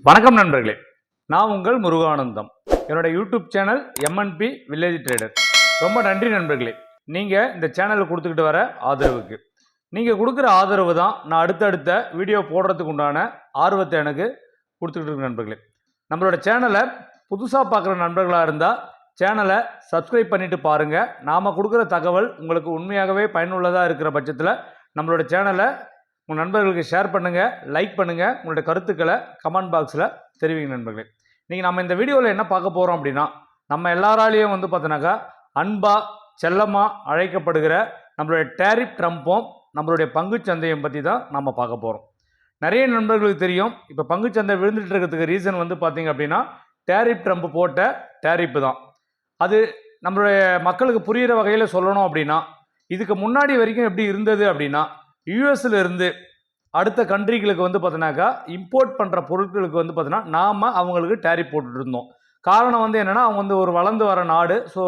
வணக்கம் நண்பர்களே, நான் உங்கள் முருகானந்தம். என்னோட YouTube channel MNP village trader. ரொம்ப நன்றி நண்பர்களே, நீங்கள் இந்த சேனலில் கொடுத்துக்கிட்டு வர ஆதரவுக்கு. நீங்கள் கொடுக்குற ஆதரவு தான் நான் அடுத்தடுத்த வீடியோ போடுறதுக்கு உண்டான ஆர்வத்தை எனக்கு கொடுத்துக்கிட்டு இருக்கு நண்பர்களே. நம்மளோட சேனலை புதுசாக பார்க்குற நண்பர்களாக இருந்தால் சேனலை சப்ஸ்கிரைப் பண்ணிவிட்டு பாருங்கள். நாம் கொடுக்குற தகவல் உங்களுக்கு உண்மையாகவே பயனுள்ளதாக இருக்கிற பட்சத்தில் நம்மளோட சேனலை உங்கள் நண்பர்களுக்கு ஷேர் பண்ணுங்கள், லைக் பண்ணுங்கள், உங்களுடைய கருத்துக்களை கமெண்ட் பாக்ஸில் தெரிவிங்க நண்பர்களே. இன்றைக்கி நம்ம இந்த வீடியோவில் என்ன பார்க்க போகிறோம் அப்படின்னா, நம்ம எல்லாராலையும் பார்த்தோன்னாக்கா அன்பாக செல்லமாக அழைக்கப்படுகிற நம்மளுடைய டேரிஃப் ட்ரம்பும் நம்மளுடைய பங்குச்சந்தையும் பற்றி தான் நம்ம பார்க்க போகிறோம். நிறைய நண்பர்களுக்கு தெரியும், இப்போ பங்குச்சந்தை விழுந்துட்டு இருக்கிறதுக்கு ரீசன் பார்த்திங்க அப்படின்னா டேரிஃப் ட்ரம்ப் போட்ட டேரிஃப் தான். அது நம்மளுடைய மக்களுக்கு புரிகிற வகையில் சொல்லணும் அப்படின்னா, இதுக்கு முன்னாடி வரைக்கும் எப்படி இருந்தது அப்படின்னா, யூஎஸ்ல இருந்து அடுத்த கண்ட்ரிகளுக்கு பார்த்தோன்னாக்கா இம்போர்ட் பண்ணுற பொருட்களுக்கு பார்த்தோன்னா நாம் அவங்களுக்கு டேரிஃப் போட்டுட்டு இருந்தோம். காரணம் என்னென்னா, அவங்க ஒரு வளர்ந்து வர நாடு. ஸோ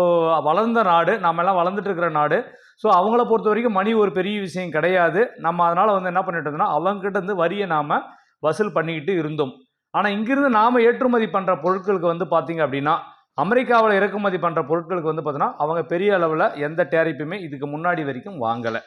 வளர்ந்த நாடு, நம்ம எல்லாம் வளர்ந்துட்டு இருக்கிற நாடு. ஸோ அவங்கள பொறுத்த வரைக்கும் மணி ஒரு பெரிய விஷயம் கிடையாது. நம்ம அதனால் என்ன பண்ணிட்டு இருந்தோம்னா, அவங்ககிட்ட இருந்து வரியை நாம் வசூல் பண்ணிக்கிட்டு இருந்தோம். ஆனால் இங்கிருந்து நாம் ஏற்றுமதி பண்ணுற பொருட்களுக்கு பார்த்தீங்க அப்படின்னா, அமெரிக்காவில் இறக்குமதி பண்ணுற பொருட்களுக்கு பார்த்தோன்னா அவங்க பெரிய அளவில் எந்த டேரிஃபுமே இதுக்கு முன்னாடி வரைக்கும் வாங்கலை.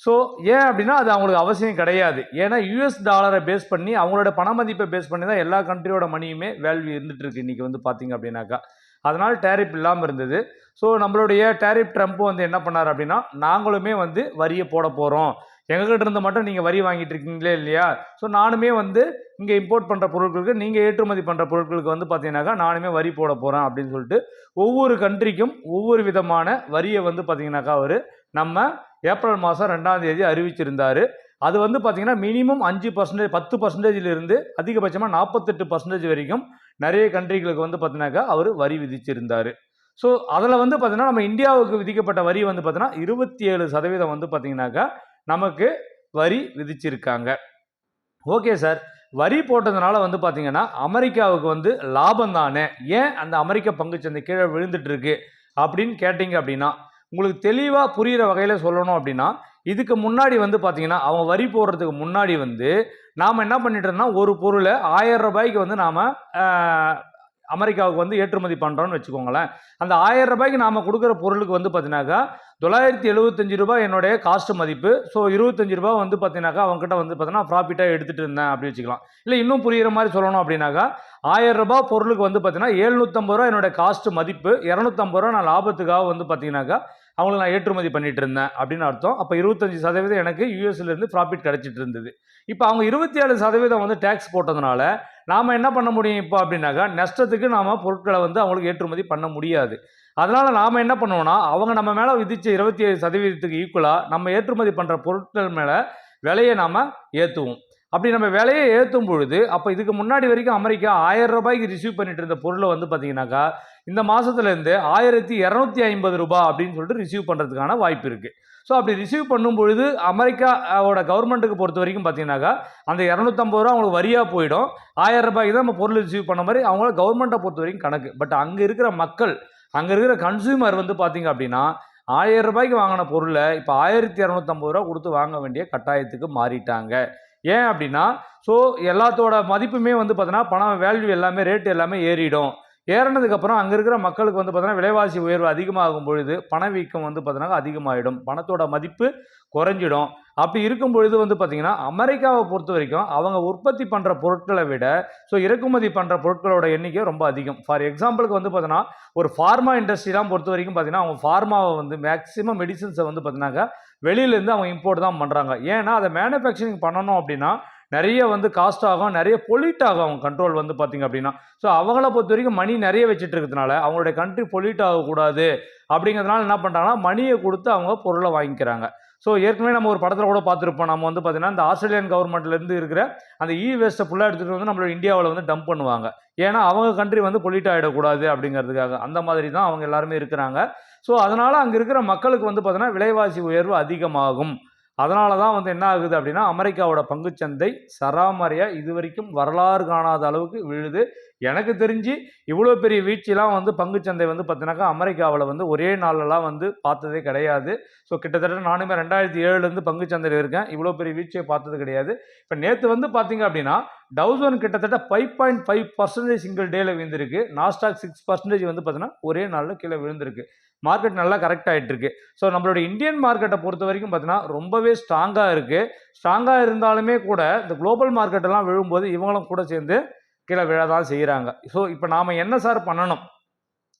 ஸோ ஏன் அப்படின்னா, அது அவங்களுக்கு அவசியம் கிடையாது. ஏன்னா யூஎஸ் டாலரை பேஸ் பண்ணி, அவங்களோட பண மதிப்பை பேஸ் பண்ணி தான் எல்லா கண்ட்ரியோட மணியுமே வேல்யூ இருந்துட்டு இருக்கு இன்றைக்கி பார்த்தீங்க அப்படின்னாக்கா. அதனால் டேரிஃப் இல்லாமல் இருந்தது. ஸோ நம்மளுடைய டேரிஃப் ட்ரம்ப் என்ன பண்ணார் அப்படின்னா, நாங்களுமே வரியை போட போகிறோம், எங்ககிட்ட இருந்து மட்டும் நீங்கள் வரி வாங்கிட்டு இருக்கீங்களே இல்லையா, ஸோ நானுமே இங்கே இம்போர்ட் பண்ணுற பொருட்களுக்கு, நீங்கள் ஏற்றுமதி பண்ணுற பொருட்களுக்கு பார்த்தீங்கன்னாக்கா நானுமே வரி போட போகிறேன் அப்படின்னு சொல்லிட்டு ஒவ்வொரு கண்ட்ரிக்கும் ஒவ்வொரு விதமான வரியை பார்த்தீங்கன்னாக்கா அவர் நம்ம ஏப்ரல் மாதம் 2ஆம் தேதி அறிவிச்சிருந்தார். அது பார்த்தீங்கன்னா மினிமம் 5%, 10%இருந்து அதிகபட்சமாக 48% வரைக்கும் நிறைய கண்ட்ரிகளுக்கு பார்த்தீங்கன்னாக்கா அவர் வரி விதிச்சிருந்தார். ஸோ அதில் பார்த்தீங்கன்னா நம்ம இந்தியாவுக்கு விதிக்கப்பட்ட வரி பார்த்தீங்கன்னா 27% பார்த்தீங்கன்னாக்கா நமக்கு வரி விதிச்சிருக்காங்க. ஓகே சார், வரி போட்டதுனால பார்த்தீங்கன்னா அமெரிக்காவுக்கு லாபம் தானே, ஏன் அந்த அமெரிக்க பங்குச்சந்தை கீழே விழுந்துட்டு இருக்கு அப்படின்னு கேட்டிங்க அப்படின்னா, உங்களுக்கு தெளிவாக புரிகிற வகையில் சொல்லணும் அப்படின்னா, இதுக்கு முன்னாடி பார்த்தீங்கன்னா அவங்க வரி போடுறதுக்கு முன்னாடி நாம் என்ன பண்ணிட்டு இருந்தோம்னா, ஒரு பொருளை 1000 ரூபாய்க்கு நாம் அமெரிக்காவுக்கு ஏற்றுமதி பண்ணுறோன்னு வச்சுக்கோங்களேன். அந்த 1000 ரூபாய்க்கு நாம் கொடுக்குற பொருளுக்கு பார்த்தீங்கன்னாக்கா 975 ரூபாய் என்னுடைய காஸ்ட் மதிப்பு. ஸோ 25 ரூபா பார்த்தீங்கன்னாக்கா அவங்ககிட்ட பார்த்தீங்கன்னா ப்ராஃபிட்டாக எடுத்துகிட்டு இருந்தேன் அப்படி வச்சுக்கலாம். இல்லை இன்னும் புரிகிற மாதிரி சொல்லணும் அப்படின்னாக்கா, 1000 ரூபாய் பொருளுக்கு பார்த்தீங்கன்னா 750 ரூபா என்னோடய காஸ்ட் மதிப்பு, 250 ரூபா நான் லாபத்துக்காக பார்த்தீங்கன்னாக்கா அவங்களுக்கு நான் ஏற்றுமதி பண்ணிட்டு இருந்தேன் அப்படின்னு அர்த்தம். அப்போ 25% எனக்கு யூஎஸ்லேருந்து ப்ராஃபிட் கிடைச்சிட்டு இருந்தது. இப்போ அவங்க 27% டேக்ஸ் போட்டதுனால நாம் என்ன பண்ண முடியும் இப்போ அப்படின்னாக்கா, நஷ்டத்துக்கு நாம் பொருட்களை அவங்களுக்கு ஏற்றுமதி பண்ண முடியாது. அதனால் நாம் என்ன பண்ணுவோம்னா, அவங்க நம்ம மேலே விதித்த 27% ஈக்குவலாக நம்ம ஏற்றுமதி பண்ணுற பொருட்கள் மேலே விலையை நாம் ஏற்றுவோம். அப்படி நம்ம விலையை ஏற்றும் பொழுது, அப்போ இதுக்கு முன்னாடி வரைக்கும் அமெரிக்கா 1000 ரூபாய்க்கு ரிசீவ் பண்ணிட்டு இருந்த பொருளை பார்த்தீங்கன்னாக்கா இந்த மாதத்துலேருந்து 1250 ரூபாய் அப்படின்னு சொல்லிட்டு ரிசீவ் பண்ணுறதுக்கான வாய்ப்பு இருக்குது. ஸோ அப்படி ரிசீவ் பண்ணும் பொழுது அமெரிக்காவோட கவர்மெண்ட்டுக்கு பொறுத்த வரைக்கும் பார்த்தீங்கன்னாக்கா அந்த 250 ரூபா அவங்களுக்கு வரியாக போயிடும். 1000 ரூபாய்க்கு தான் நம்ம பொருள் ரிசீவ் பண்ண மாதிரி அவங்கள கவர்மெண்ட்டை பொறுத்த வரைக்கும் கணக்கு. பட் அங்கே இருக்கிற மக்கள், அங்கே இருக்கிற கன்சியூமர் பார்த்தீங்க அப்படின்னா 1000 ரூபாய்க்கு வாங்கின பொருளை இப்போ 1250 ரூபா கொடுத்து வாங்க வேண்டிய கட்டாயத்துக்கு மாறிட்டாங்க. ஏன் அப்படின்னா, ஸோ எல்லாத்தோட மதிப்புமே பார்த்தீங்கன்னா பணம் வேல்யூ எல்லாமே ரேட் எல்லாமே ஏறிடும். ஏறினதுக்கப்புறம் அங்கே இருக்கிற மக்களுக்கு பார்த்தீங்கன்னா விலைவாசி உயர்வு அதிகமாகும் பொழுது பணவீக்கம் பார்த்தீங்கன்னா அதிகமாகிடும், பணத்தோட மதிப்பு குறைஞ்சிடும். அப்படி இருக்கும் பொழுது பார்த்தீங்கன்னா அமெரிக்காவை பொறுத்த வரைக்கும் அவங்க உற்பத்தி பண்ணுற பொருட்களை விட இறக்குமதி பண்ணுற பொருட்களோட எண்ணிக்கை ரொம்ப அதிகம். ஃபார் எக்ஸாம்பிளுக்கு பார்த்தீங்கன்னா ஒரு ஃபார்மா இண்டஸ்ட்ரிலாம் பொறுத்த வரைக்கும் பார்த்தீங்கன்னா அவங்க ஃபார்மாவை மேக்ஸிமம் மெடிசன்ஸை பார்த்தீங்கன்னாக்கா வெளியிலேருந்து அவங்க இம்போர்ட் தான் பண்ணுறாங்க. ஏன்னா அதை மேனுஃபேக்சரிங் பண்ணணும் அப்படின்னா நிறைய காஸ்ட் ஆகும், நிறைய பொல்யூட் ஆகும் அவங்க கண்ட்ரோல் பார்த்தீங்க அப்படின்னா. ஸோ அவங்கள பொறுத்த வரைக்கும் மணி நிறைய வச்சுட்டு இருக்கிறதுனால அவங்களுடைய கண்ட்ரி பொல்யூட் ஆகக்கூடாது அப்படிங்கிறதுனால என்ன பண்ணுறாங்கன்னா மணியை கொடுத்து அவங்க பொருளை வாங்கிக்கிறாங்க. ஸோ ஏற்கனவே நம்ம ஒரு படத்தில் கூட பார்த்துருப்போம், நம்ம பார்த்தீங்கன்னா இந்த ஆஸ்திரேலியன் கவர்மெண்ட்லேருந்து இருக்கிற அந்த வேஸ்ட்டை ஃபுல்லாக எடுத்துகிட்டு நம்மளோட இந்தியாவில் டம்ப் பண்ணுவாங்க. ஏன்னா அவங்க கண்ட்ரி பொல்யூட் ஆகிடக்கூடாது அப்படிங்கிறதுக்காக. அந்த மாதிரி தான் அவங்க எல்லாருமே இருக்கிறாங்க. ஸோ அதனால் அங்கே இருக்கிற மக்களுக்கு பார்த்தீங்கன்னா விலைவாசி உயர்வு அதிகமாகும். அதனால தான் வந்து என்ன ஆகுது அப்படின்னா அமெரிக்காவோட பங்குச்சந்தை சராமரியாக இது வரைக்கும் வரலாறு காணாத அளவுக்கு விழுது. எனக்கு தெரிஞ்சு இவ்வளோ பெரிய வீழ்ச்சிலாம் வந்து பங்குச்சந்தை வந்து பார்த்தீங்கன்னாக்கா அமெரிக்காவில் வந்து ஒரே நாளெல்லாம் வந்து பார்த்ததே கிடையாது. ஸோ கிட்டத்தட்ட நானுமே 2007லேருந்து பங்குச்சந்தையில் இருக்கேன். இவ்வளோ பெரிய வீழ்ச்சியை பார்த்தது கிடையாது. இப்போ நேற்று வந்து பார்த்தீங்க அப்படின்னா டவுசன் கிட்டத்தட்ட 5.5% சிங்கிள் டேல விழுந்திருக்கு. நாஸ்டாக் 6% வந்து பார்த்தீங்கன்னா ஒரே நாளில் கீழே விழுந்திருக்கு. மார்க்கெட் நல்லா கரெக்ட் ஆகிட்டு இருக்கு. ஸோ நம்மளோட இந்தியன் மார்க்கெட்டை பொறுத்த வரைக்கும் பார்த்தீங்கன்னா ரொம்பவே ஸ்ட்ராங்காக இருக்குது. ஸ்ட்ராங்காக இருந்தாலுமே கூட இந்த குளோபல் மார்க்கெட்டெல்லாம் விழும்போது இவங்களும் கூட சேர்ந்து கீழே விழதான் செய்கிறாங்க. ஸோ இப்போ நாம் என்ன சார் பண்ணணும்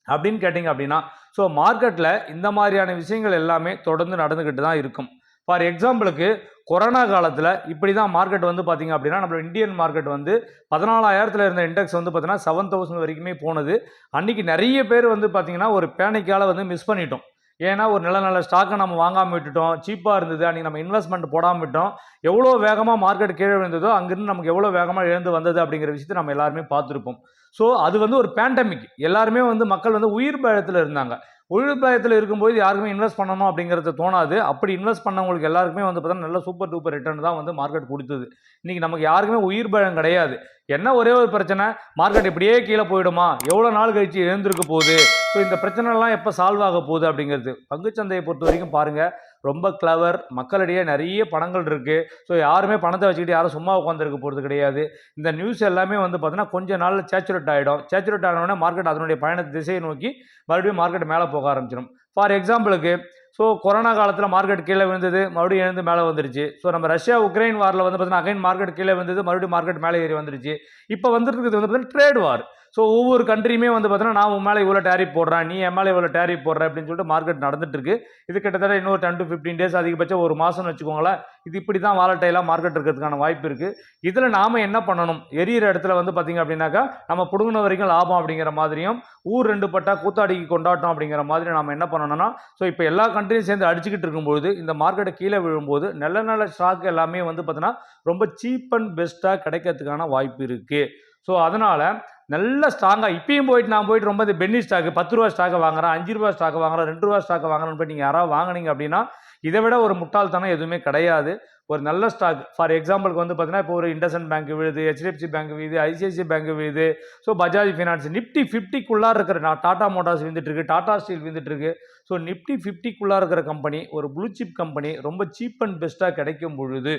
அப்படின்னு கேட்டிங்க அப்படின்னா, ஸோ மார்க்கெட்டில் இந்த மாதிரியான விஷயங்கள் எல்லாமே தொடர்ந்து நடந்துக்கிட்டு தான் இருக்கும். ஃபார் எக்ஸாம்பிளுக்கு கொரோனா காலத்தில் இப்படி தான் மார்க்கெட் வந்து பார்த்திங்க அப்படின்னா நம்மளோட இந்தியன் மார்க்கெட் வந்து 14,000 இருந்த இண்டெக்ஸ் வந்து பார்த்தீங்கன்னா 7,000 வரைக்குமே போனது. அன்றைக்கி நிறைய பேர் வந்து பார்த்திங்கன்னா ஒரு பேனிக்கால் வந்து மிஸ் பண்ணிட்டோம். ஏன்னா ஒரு நல்ல நல்ல ஸ்டாக்கை நம்ம வாங்காமல் விட்டுட்டோம், சீப்பாக இருந்தது, அன்றைக்கி நம்ம இன்வெஸ்ட்மெண்ட் போடாமல் விட்டோம். எவ்வளோ வேகமாக மார்க்கெட் கீழே விழுந்ததோ அங்கேருந்து நமக்கு எவ்வளோ வேகமாக எழுந்து வந்தது அப்படிங்கிற விஷயத்தை நம்ம எல்லாருமே பார்த்துருப்போம். ஸோ அது வந்து ஒரு பேண்டமிக். எல்லாருமே வந்து மக்கள் வந்து உயிர் பயத்தில் இருந்தாங்க. உயிர் பயத்தில் இருக்கும்போது யாருக்குமே இன்வெஸ்ட் பண்ணணும் அப்படிங்கிறது தோணாது. அப்படி இன்வெஸ்ட் பண்ணவங்களுக்கு எல்லாருக்குமே வந்து பார்த்தீங்கன்னா நல்ல சூப்பர் டூப்பர் ரிட்டர்ன் தான் வந்து மார்க்கெட் கொடுத்தது. இன்றைக்கி நமக்கு யாருக்குமே உயிர் பயம் கிடையாது. என்ன ஒரே ஒரு பிரச்சனை, மார்க்கெட் இப்படியே கீழே போயிடுமா, எவ்வளோ நாள் கழிச்சு எழுந்திருக்க போகுது, ஸோ இந்த பிரச்சனைலாம் எப்போ சால்வ் ஆக போகுது அப்படிங்கிறது. பங்குச்சந்தையை பொறுத்த வரைக்கும் பாருங்கள், ரொம்ப கிளவர், மக்களிடையே நிறைய பணங்கள் இருக்குது. ஸோ யாருமே பணத்தை வச்சுக்கிட்டு யாரும் சும்மா உட்காந்துருக்க போகிறது கிடையாது. இந்த நியூஸ் எல்லாமே வந்து பார்த்தீங்கன்னா கொஞ்சம் நாளில் சேச்சுரேட் ஆகிடும். சேச்சுரேட் ஆனோடனே மார்க்கெட் அதனுடைய பயண திசையை நோக்கி மறுபடியும் மார்க்கெட் மேலே போக ஆரம்பிச்சிடும். ஃபார் எக்ஸாம்பிளுக்கு ஸோ கொரோனா காலத்தில் மார்க்கெட் கீழே விழுந்தது, மறுபடியும் எழுந்து மேலே வந்துருச்சு. ஸோ நம்ம ரஷ்யா உக்ரைன் வாரில் வந்து பார்த்தீங்கன்னா அகைன் மார்க்கெட் கீழே விழுந்தது, மறுபடியும் மார்க்கெட் மேலே ஏறி வந்துருச்சு. இப்போ வந்துருக்குது வந்து பார்த்தீங்கன்னா ட்ரேட் வார். ஸோ ஒவ்வொரு கண்ட்ரியுமே வந்து பார்த்தீங்கன்னா நான் உன் மேலே இவ்வளோ டேரிஃப் போடுறேன், நீ என் மேலே இவ்வளோ டேரிஃப் போடுற அப்படின்னு சொல்லிட்டு மார்க்கெட் நடந்துட்டு இருக்கு. இது கிட்டத்தட்ட இன்னொரு 10 to 15 days, அதிகபட்சம் ஒரு மாதம்னு வச்சுக்கோங்களேன். இது இப்படி தான் வாலட்டைலாக மார்க்கெட் இருக்கிறதுக்கான வாய்ப்பு இருக்குது. இதில் நாம் என்ன பண்ணணும், எரியிற இடத்துல வந்து பார்த்தீங்க அப்படின்னாக்கா நம்ம பிடுங்கின வரைக்கும் லாபம் அப்படிங்கிற மாதிரியும், ஊர் 2 பட்டா கூத்தாடிக்கு கொண்டாட்டம் அப்படிங்கிற மாதிரி நம்ம என்ன பண்ணணும்னா, ஸோ இப்போ எல்லா கண்ட்ரியும் சேர்ந்து அடிச்சுக்கிட்டு இருக்கும்போது இந்த மார்க்கெட்டை கீழே விழும்போது நல்ல நல்ல ஸ்டாக் எல்லாமே வந்து பார்த்தீங்கன்னா ரொம்ப சீப் அண்ட் பெஸ்ட்டாக கிடைக்கிறதுக்கான வாய்ப்பு இருக்குது. ஸோ அதனால் நல்ல ஸ்ட்ராங்காக இப்பயும் போயிட்டு நான் போயிட்டு ரொம்ப பென்னி ஸ்டாக்கு 10 ரூபா ஸ்டாக்கை வாங்குறேன், 5 ரூபா ஸ்டாக்கை வாங்குறேன், 2 ரூபா ஸ்டாக்கை வாங்குறேன்னு போய் நீங்கள் யாராவது வாங்கினீங்க அப்படின்னா இதை விட ஒரு முட்டாள்தனம் எதுவுமே கிடையாது. ஒரு நல்ல ஸ்டாக் ஃபார் எக்ஸாம்பிளுக்கு வந்து பார்த்தீங்கன்னா இப்போ ஒரு இண்டஸ்இண்ட் பேங்க் விழுது, HDFC பேங்க் விழுது, ICICI பேங்க் விழுது, ஸோ பஜாஜ் ஃபினான்ஸ், நிஃப்டி 50க்குள்ளார இருக்கிற டாடா மோட்டார்ஸ் விழுந்துட்டு இருக்கு, டாடா ஸ்டீல் விழுந்துட்டு இருக்கு. ஸோ நிஃப்டி 50க்குள்ளார இருக்கிற கம்பெனி, ஒரு ப்ளூ சிப் கம்பெனி ரொம்ப சீப் அண்ட் பெஸ்ட்டாக கிடைக்கும் பொழுது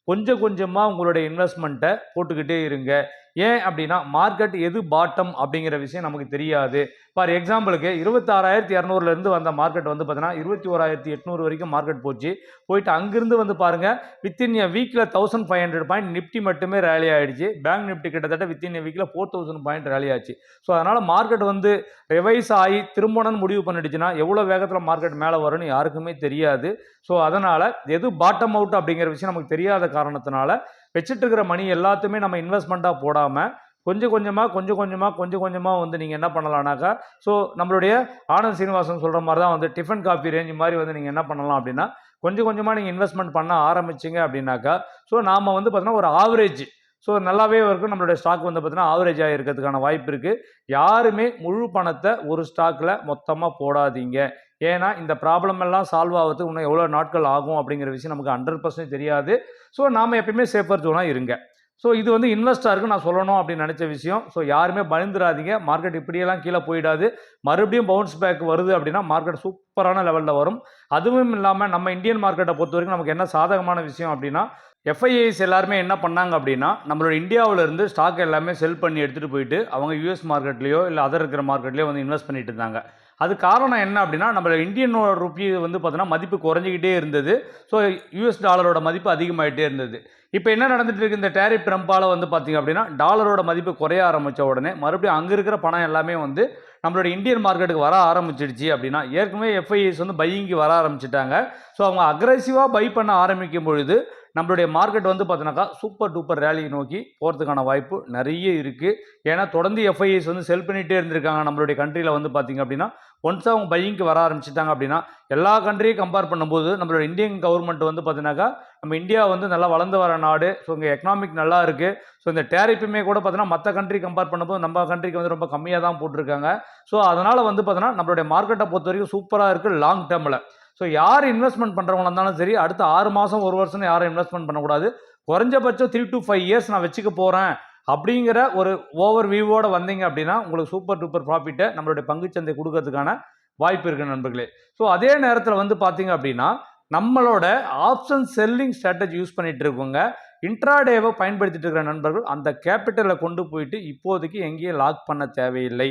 கொஞ்சம் கொஞ்சமாக உங்களுடைய இன்வெஸ்ட்மெண்ட்டை போட்டுக்கிட்டே இருங்க. ஏன் அப்படின்னா மார்க்கெட் எது பாட்டம் அப்படிங்கிற விஷயம் நமக்கு தெரியாது. ஃபார் எக்ஸாம்பிளுக்கு 26,200 வந்த மார்க்கெட் வந்து பார்த்தீங்கன்னா 21,800 வரைக்கும் மார்க்கெட் போயிட்டு அங்கிருந்து வந்து பாருங்கள் வித்தின் எ வீக்கில் 1,500 பாயிண்ட் நிஃப்டி மட்டுமே ரேலி ஆகிடுச்சு. பேங்க் நிஃப்டி கிட்டத்தட்ட வித்தின் எ வீக்கில் 4,000 பாயிண்ட் ரேலி ஆச்சு. ஸோ அதனால் மார்க்கெட் வந்து ரிவைஸ் ஆகி திரும்பணும்னு முடிவு பண்ணிடுச்சுன்னா எவ்வளோ வேகத்தில் மார்க்கெட் மேலே வரும்னு யாருக்குமே தெரியாது. ஸோ அதனால் எது பாட்டம் அவுட் அப்படிங்கிற விஷயம் நமக்கு தெரியாத காரணத்தினால வச்சுட்டு இருக்கிற மணி எல்லாத்தையுமே நம்ம இன்வெஸ்ட்மெண்ட்டாக போடாமல் கொஞ்சம் கொஞ்சமாக வந்து நீங்கள் என்ன பண்ணலாம்னாக்கா, ஸோ நம்மளுடைய ஆனந்த் சீனிவாசன் சொல்கிற மாதிரி தான் வந்து டிஃபன் காஃபி ரேஞ்ச் மாதிரி வந்து நீங்கள் என்ன பண்ணலாம் அப்படின்னா கொஞ்சம் கொஞ்சமாக நீங்கள் இன்வெஸ்ட்மெண்ட் பண்ண ஆரம்பிச்சிங்க அப்படின்னாக்கா, ஸோ நாம் வந்து பார்த்தீங்கன்னா ஒரு ஆவரேஜ் ஸோ நல்லாவே இருக்கும். நம்மளுடைய ஸ்டாக் வந்து பார்த்தீங்கன்னா ஆவரேஜாக இருக்கிறதுக்கான வாய்ப்பு இருக்குது. யாருமே முழு பணத்தை ஒரு ஸ்டாக்கில் மொத்தமாக போடாதீங்க. ஏன்னா இந்த ப்ராப்ளம் எல்லாம் சால்வ் ஆகிறதுக்கு இன்னும் எவ்வளோ நாட்கள் ஆகும் அப்படிங்கிற விஷயம் நமக்கு 100% தெரியாது. ஸோ நாம் எப்பயுமே சேஃபர் ஜோனாக இருங்க. ஸோ இது வந்து இன்வெஸ்டருக்கு நான் சொல்லணும் அப்படின்னு நினச்ச விஷயம். ஸோ யாருமே பயந்துடாதீங்க. மார்க்கெட் இப்படியெல்லாம் கீழே போயிடாது. மறுபடியும் பவுன்ஸ் பேக் வருது அப்படின்னா மார்க்கெட் சூப்பரான லெவலில் வரும். அதுவும் இல்லாமல் நம்ம இந்தியன் மார்க்கெட்டை பொறுத்த வரைக்கும் நமக்கு என்ன சாதகமான விஷயம் அப்படின்னா FIIs எல்லாருமே என்ன பண்ணாங்க அப்படின்னா நம்மளோட இந்தியாவிலேருந்து ஸ்டாக் எல்லாமே செல் பண்ணி எடுத்துகிட்டு போயிட்டு அவங்க US மார்க்கெட்லேயோ இல்லை அதர் இருக்கிற மார்க்கெட்லேயோ வந்து இன்வெஸ்ட் பண்ணிட்டு இருந்தாங்க. அது காரணம் என்ன அப்படின்னா நம்ம இந்தியன் ரூபி வந்து பார்த்தீங்கன்னா மதிப்பு குறைஞ்சிக்கிட்டே இருந்தது. ஸோ US டாலரோட மதிப்பு அதிகமாகிட்டே இருந்தது. இப்போ என்ன நடந்துட்டு இருக்கு, இந்த டேரிஃப் ட்ரம்பால் வந்து பார்த்திங்க அப்படின்னா டாலரோட மதிப்பு குறைய ஆரம்பித்த உடனே மறுபடியும் அங்கே இருக்கிற பணம் எல்லாமே வந்து நம்மளோட இந்தியன் மார்க்கெட்டுக்கு வர ஆரம்பிச்சிடுச்சு. அப்படின்னா ஏற்கனவே FIIs வந்து பையிங்கு வர ஆரம்பிச்சிட்டாங்க. ஸோ அவங்க அக்ரெசிவாக பை பண்ண ஆரம்பிக்கும் பொழுது நம்மளுடைய மார்க்கெட் வந்து பார்த்தீங்கன்னாக்கா சூப்பர் டூப்பர் ரேலி நோக்கி போகிறதுக்கான வாய்ப்பு நிறைய இருக்குது. ஏன்னா தொடர்ந்து FIIs வந்து செல் பண்ணிகிட்டே இருந்திருக்காங்க நம்மளுடைய கண்ட்ரியில் வந்து பார்த்திங்க அப்படின்னா. ஒன்ஸ் அவங்க பையிங்க்கு வர ஆரம்பிச்சிட்டாங்க அப்படின்னா எல்லா கண்ட்ரியும் கம்பேர் பண்ணும்போது நம்மளோட இந்தியன் கவர்மெண்ட் வந்து பார்த்தீங்கன்னாக்கா நம்ம இந்தியா வந்து நல்லா வளர்ந்து வர நாடு. ஸோ இங்கே எக்கனாமிக் நல்லா இருக்குது. ஸோ இந்த டேரிஃபுமே கூட பார்த்தீங்கன்னா மற்ற கண்ட்ரி கம்பேர் பண்ணும்போது நம்ம கண்ட்ரிக்கு வந்து ரொம்ப கம்மியாக தான் போட்டிருக்காங்க. ஸோ அதனால் வந்து பார்த்தீங்கன்னா நம்மளுடைய மார்க்கெட்டை பொறுத்த வரைக்கும் சூப்பராக இருக்குது லாங் டேர்மில். ஸோ யார் இன்வெஸ்ட்மெண்ட் பண்ணுறவங்களா இருந்தாலும் சரி, அடுத்த 6 மாதம் 1 வருஷம்னு யாரும் இன்வெஸ்ட்மெண்ட் பண்ணக்கூடாது. குறைஞ்சபட்சம் 3 to 5 இயர்ஸ் நான் வச்சுக்க போகிறேன் அப்படிங்கிற ஒரு ஓவர் வியூவோட வந்தீங்க அப்படின்னா உங்களுக்கு சூப்பர் டூப்பர் ப்ராஃபிட்டை நம்மளுடைய பங்குச்சந்தை கொடுக்கறதுக்கான வாய்ப்பு இருக்குது நண்பர்களே. ஸோ அதே நேரத்தில் வந்து பார்த்தீங்க அப்படின்னா நம்மளோட ஆப்ஷன் செல்லிங் ஸ்ட்ராட்டஜி யூஸ் பண்ணிட்டு இருக்கவங்க, இன்ட்ராடேவை பயன்படுத்திட்டு இருக்கிற நண்பர்கள் அந்த கேபிட்டலை கொண்டு போயிட்டு இப்போதைக்கு எங்கேயும் லாக் பண்ண தேவையில்லை.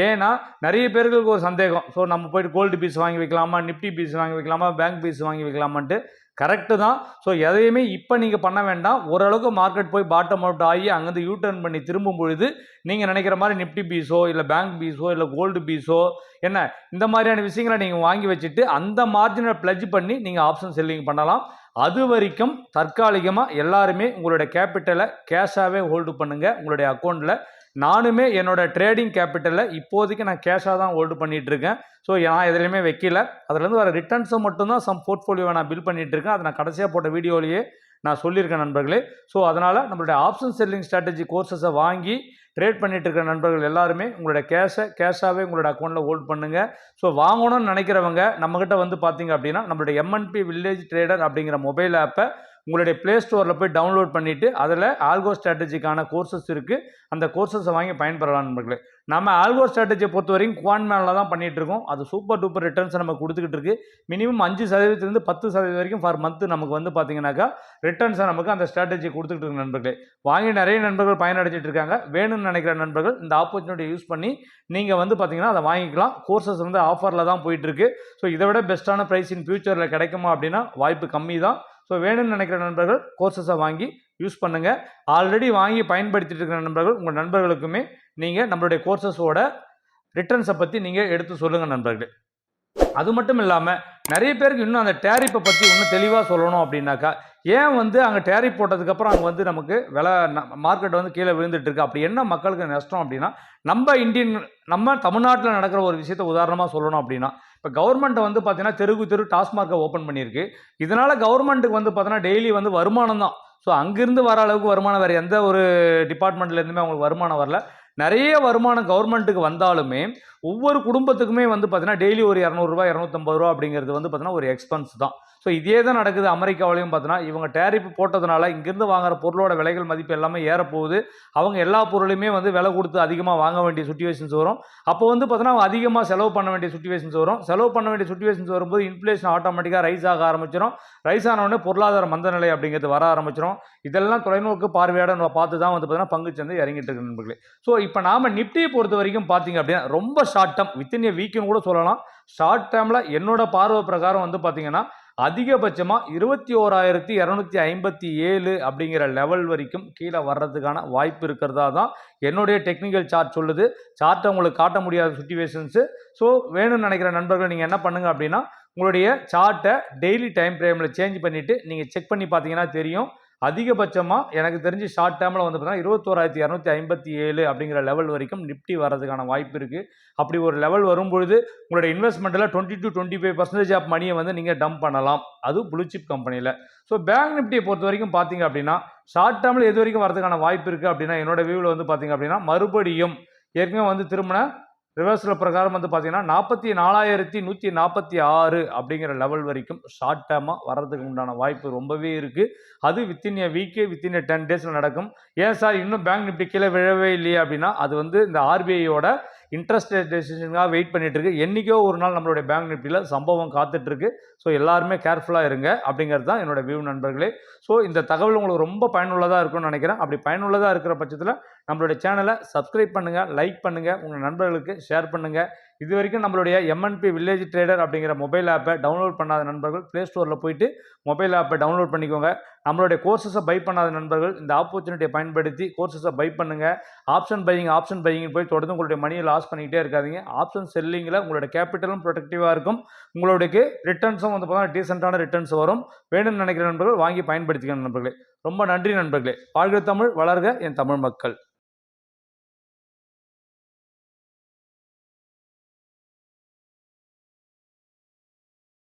ஏன்னா நிறைய பேர்களுக்கு ஒரு சந்தேகம், ஸோ நம்ம போயிட்டு கோல்டு பீஸ் வாங்கி வைக்கலாமா, நிப்டி பீஸ் வாங்கி வைக்கலாமா, பேங்க் பீஸ் வாங்கி வைக்கலாமான்ட்டு. கரெக்டு தான். ஸோ எதையுமே இப்போ நீங்கள் பண்ண வேண்டாம். ஓரளவுக்கு மார்க்கெட் போய் பாட்டம் அவுட் ஆகி அங்கேருந்து யூ டர்ன் பண்ணி திரும்பும் பொழுது நீங்கள் நினைக்கிற மாதிரி நிப்டி பீஸோ இல்லை பேங்க் பீஸோ இல்லை கோல்டு பீஸோ என்ன இந்த மாதிரியான விஷயங்களை நீங்கள் வாங்கி வச்சுட்டு அந்த மார்ஜினை பிளட்ஜ் பண்ணி நீங்கள் ஆப்ஷன் செல்லிங் பண்ணலாம். அது வரைக்கும் தற்காலிகமாக எல்லாருமே உங்களுடைய கேபிட்டலை கேஷாகவே ஹோல்டு பண்ணுங்கள் உங்களுடைய அக்கௌண்ட்டில். நானுமே என்னோட ட்ரேடிங் கேபிட்டலில் இப்போதைக்கு நான் கேஷாக தான் ஹோல்டு பண்ணிகிட்டு இருக்கேன். ஸோ நான் எதுலையுமே வைக்கல. அதுலேருந்து வர ரிட்டர்ன்ஸை மட்டும்தான் சம் போர்ட்ஃபோலியோவை நான் பில் பண்ணிகிட்டு இருக்கேன். அதை நான் கடைசியாக போட்ட வீடியோலேயே நான் சொல்லியிருக்கேன் நண்பர்களே. ஸோ அதனால் நம்மளுடைய ஆப்ஷன் செல்லிங் ஸ்ட்ராட்டஜி கோர்சஸை வாங்கி ட்ரேட் பண்ணிட்டு இருக்கிற நண்பர்கள் எல்லாருமே உங்களுடைய கேஷாகவே உங்களோட அக்கௌண்ட்டில் ஹோல்ட் பண்ணுங்கள். ஸோ வாங்கணும்னு நினைக்கிறவங்க நம்மக்கிட்ட வந்து பார்த்தீங்க அப்படின்னா நம்மளுடைய எம்என்பி வில்லேஜ் ட்ரேடர் அப்படிங்கிற மொபைல் ஆப்பை உங்களுடைய ப்ளே ஸ்டோரில் போய் டவுன்லோட் பண்ணிவிட்டு அதில் ஆல்கோ ஸ்ட்ராட்டஜிக்கான கோர்சஸ் இருக்குது. அந்த கோர்சஸை வாங்கி பயன்பெறலாம் நண்பர்களே. நம்ம ஆல்கோ ஸ்ட்ராட்டஜியை பொறுத்த வரைக்கும் குவான் மேனில் தான் பண்ணிகிட்டு இருக்கோம். அது சூப்பர் டூப்பர் ரிட்டர்ன்ஸை நம்ம கொடுத்துக்கிட்டு இருக்கு. மினிமம் 5% 10% வரைக்கும் ஃபார் மந்த் நமக்கு வந்து பார்த்தீங்கன்னாக்கா ரிட்டர்ன்ஸை நமக்கு அந்த ஸ்ட்ராட்டஜி கொடுத்துக்கிட்டு இருக்கு நண்பர்களே. வாங்கி நிறைய நண்பர்கள் பயனடைஞ்சிட்டு இருக்காங்க. வேணும்னு நினைக்கிற நண்பர்கள் இந்த ஆப்பர்ச்சுனிட்டி யூஸ் பண்ணி நீங்கள் வந்து பார்த்தீங்கன்னா அதை வாங்கிக்கலாம். கோர்சஸ் வந்து ஆஃபரில் தான் போயிட்டுருக்கு. ஸோ இதை விட பெஸ்ட்டான ப்ரைஸ் இன் ஃபியூச்சரில் கிடைக்குமா அப்படின்னா வாய்ப்பு கம்மி தான். ஸோ வேணும்னு நினைக்கிற நண்பர்கள் கோர்சஸை வாங்கி யூஸ் பண்ணுங்கள். ஆல்ரெடி வாங்கி பயன்படுத்திட்டு இருக்கிற நண்பர்கள் உங்கள் நண்பர்களுக்குமே நீங்கள் நம்மளுடைய கோர்சஸோட ரிட்டர்ன்ஸை பற்றி நீங்கள் எடுத்து சொல்லுங்கள் நண்பர்களே. அது மட்டும் இல்லாமல் நிறைய பேருக்கு இன்னும் அந்த டேரிப்பை பற்றி இன்னும் தெளிவாக சொல்லணும் அப்படின்னாக்கா, ஏன் வந்து அங்கே டேரிப் போட்டதுக்கப்புறம் அங்கே வந்து நமக்கு விலை மார்க்கெட் வந்து கீழே விழுந்துட்டு இருக்கு, அப்படி என்ன மக்களுக்கு நஷ்டம் அப்படின்னா, நம்ம தமிழ்நாட்டில் நடக்கிற ஒரு விஷயத்தை உதாரணமாக சொல்லணும் அப்படின்னா, இப்போ கவர்மெண்ட் வந்து பார்த்தீங்கன்னா தெரு டாஸ்மார்க்கை ஓப்பன் பண்ணியிருக்கு. இதனால் கவர்மெண்ட்டுக்கு வந்து பார்த்தீங்கன்னா டெய்லி வந்து வருமானம் தான். ஸோ அங்கேருந்து வர அளவுக்கு வருமானம் வேறு எந்த ஒரு டிபார்ட்மெண்ட்லேருந்துமே அவங்களுக்கு வருமானம் வரல. நிறைய வருமானம் கவர்மெண்ட்டுக்கு வந்தாலுமே ஒவ்வொரு குடும்பத்துக்குமே வந்து பார்த்தீங்கன்னா டெய்லி ஒரு 200 ரூபா 250 ரூபா அப்படிங்கிறது வந்து பார்த்தீங்கன்னா ஒரு எக்ஸ்பென்ஸ் தான். ஸோ இதே தான் நடக்குது அமெரிக்காவிலையும். பார்த்தீங்கன்னா இவங்க டேரிப் போட்டதுனால இங்கேருந்து வாங்குற பொருளோட விலைகள் மதிப்பு எல்லாமே ஏறப்போகுது. அவங்க எல்லா பொருளையுமே வந்து விலை கொடுத்து அதிகமாக வாங்க வேண்டிய சுச்சுவேஷன்ஸ் வரும். அப்போ வந்து பார்த்தீங்கன்னா அவங்க அதிகமாக செலவு பண்ண வேண்டிய சுச்சுவேஷன்ஸ் வரும். செலவு பண்ண வேண்டிய சுச்சுவேஷன்ஸ் வரும்போது இன்ஃப்ளேஷன் ஆட்டோமேட்டிக்காக ரைஸ் ஆக ஆரம்பிச்சிடும். ரைஸ் ஆனவுடனே பொருளாதார மந்தநிலை அப்படிங்கிறது வர ஆரம்பிச்சிடும். இதெல்லாம் தொலைநோக்கு பார்வையோட நம்ம பார்த்து தான் வந்து பார்த்தீங்கன்னா பங்குச்சந்தை இறங்கிட்டு இருக்கு நண்பர்களே. ஸோ இப்போ நாம் நிப்டியை பொறுத்த வரைக்கும் பார்த்தீங்க அப்படின்னா ரொம்ப ஷார்ட் டேர்ம் வித்தின் ஏ வீக்குன்னு கூட சொல்லலாம். ஷார்ட் டேர்மில் என்னோட பார்வை பிரகாரம் வந்து பார்த்தீங்கன்னா அதிகபட்சமாக 21,257 அப்படிங்கிற லெவல் வரைக்கும் கீழே வர்றதுக்கான வாய்ப்பு இருக்கிறதா தான் என்னுடைய டெக்னிக்கல் சார்ட் சொல்லுது. சார்ட்டை உங்களுக்கு காட்ட முடியாத சுச்சுவேஷன்ஸு. ஸோ வேணும்னு நினைக்கிற நண்பர்கள் நீங்கள் என்ன பண்ணுங்கள் அப்படின்னா உங்களுடைய சார்ட்டை டெய்லி டைம் ஃப்ரேமில் சேஞ்ச் பண்ணிவிட்டு நீங்கள் செக் பண்ணி பார்த்தீங்கன்னா தெரியும். அதிகபட்சமாக எனக்கு தெரிஞ்சு ஷார்ட் டேர்மில் வந்து பார்த்தீங்கன்னா 21,257 அப்படிங்கிற லெவல் வரைக்கும் நிப்டி வர்றதுக்கான வாய்ப்பு இருக்குது. அப்படி ஒரு லெவல் வரும்பொழுது உங்களுடைய இன்வெஸ்ட்மெண்ட்டில் 20 to 25% ஆஃப் மணியை வந்து நீங்கள் டம்ப் பண்ணலாம். அது ப்ளூ சிப் கம்பெனியில். ஸோ பேங்க் நிப்டியை பொறுத்த வரைக்கும் பார்த்தீங்க அப்படின்னா ஷார்ட் டேர்மில் எது வரைக்கும் வரதுக்கான வாய்ப்பு இருக்குது அப்படின்னா என்னோட வியூவில் வந்து பார்த்தீங்க அப்படின்னா மறுபடியும் ஏற்கனவே வந்து திரும்பின ரிவர்ஸில் பிரகாரம் வந்து பார்த்தீங்கன்னா 44,146 அப்படிங்கிற லெவல் வரைக்கும் ஷார்ட் டேர்மாக வர்றதுக்கு உண்டான வாய்ப்பு ரொம்பவே இருக்குது. அது வித்தின் ஏ வீக்கு வித்தின் ஏ 10 டேஸில் நடக்கும். ஏன் சார் இன்னும் பேங்க் நிப்டி கீழே விழவே இல்லையே அப்படின்னா அது வந்து இந்த ஆர்பிஐயோட இன்ட்ரெஸ்ட் ரேட் டெசிஷனுக்காக வெயிட் பண்ணிட்டு இருக்கு. என்றைக்கோ ஒரு நாள் நம்மளுடைய பேங்க் நிப்டியில் சம்பவம் காத்துட்ருக்கு. ஸோ எல்லாருமே கேர்ஃபுல்லாக இருங்க அப்படிங்கிறது தான் என்னோட வியூ நண்பர்களே. ஸோ இந்த தகவல் உங்களுக்கு ரொம்ப பயனுள்ளதாக இருக்கும்னு நினைக்கிறேன். அப்படி பயனுள்ளதாக இருக்கிற பட்சத்தில் நம்மளுடைய சேனலை சப்ஸ்கிரைப் பண்ணுங்கள், லைக் பண்ணுங்கள், உங்கள் நண்பர்களுக்கு ஷேர் பண்ணுங்கள். இது வரைக்கும் நம்மளுடைய எம்என்பி வில்லேஜ் ட்ரேடர் அப்படிங்கிற மொபைல் ஆப்பை டவுன்லோட் பண்ணாத நண்பர்கள் ப்ளே ஸ்டோரில் போயிட்டு மொபைல் ஆப்பை டவுன்லோட் பண்ணிக்கோங்க. நம்மளுடைய கோர்சஸை பை பண்ணாத நண்பர்கள் இந்த ஆப்பர்ச்சுனிட்டியை பயன்படுத்தி கோர்சஸை பை பண்ணுங்கள். ஆப்ஷன் பையிங் போய் தொடர்ந்து உங்களுடைய மணியை லாஸ் பண்ணிக்கிட்டே இருக்காதீங்க. ஆப்ஷன் செல்லிங்கில் உங்களோட கேபிட்டலும் ப்ரொடெக்டிவாக இருக்கும். உங்களுக்கு ரிட்டர்ன்ஸும் வந்து பார்த்தீங்கன்னா டீசெண்டான ரிட்டர்ன்ஸ் வரும். வேணும்னு நினைக்கிற நண்பர்கள் வாங்கி பயன்படுத்திக்கணும் நண்பர்களே. ரொம்ப நன்றி நண்பர்களே. வாழ்க தமிழ், வளர்க என் தமிழ் மக்கள்.